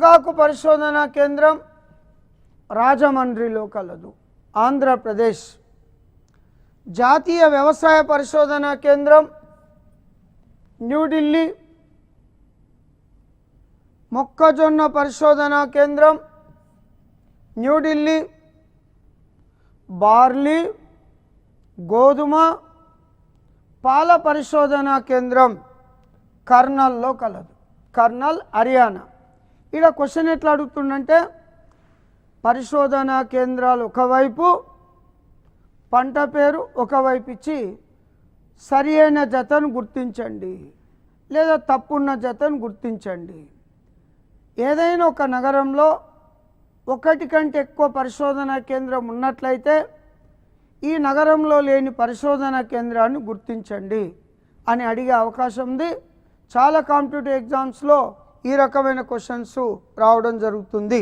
పొగాకు పరిశోధనా కేంద్రం రాజమండ్రిలో కలదు, ఆంధ్రప్రదేశ్. జాతీయ వ్యవసాయ పరిశోధనా కేంద్రం న్యూఢిల్లీ. మొక్కజొన్న పరిశోధనా కేంద్రం న్యూఢిల్లీ. బార్లీ, గోధుమ, పాల పరిశోధనా కేంద్రం కర్నల్లో కలదు, కర్నల్, హర్యానా. ఇక్కడ క్వశ్చన్ ఎట్లా అడుగుతుందంటే, పరిశోధనా కేంద్రాలు ఒకవైపు, పంట పేరు ఒకవైపు ఇచ్చి సరి అయిన జతను గుర్తించండి లేదా తప్పున్న జతను గుర్తించండి. ఏదైనా ఒక నగరంలో ఒకటి కంటే ఎక్కువ పరిశోధనా కేంద్రం ఉన్నట్లయితే ఈ నగరంలో లేని పరిశోధనా కేంద్రాన్ని గుర్తించండి అని అడిగే అవకాశం ఉంది. చాలా కాంపిటేటివ్ ఎగ్జామ్స్లో ఈ రకమైన క్వశ్చన్స్ రావడం జరుగుతుంది.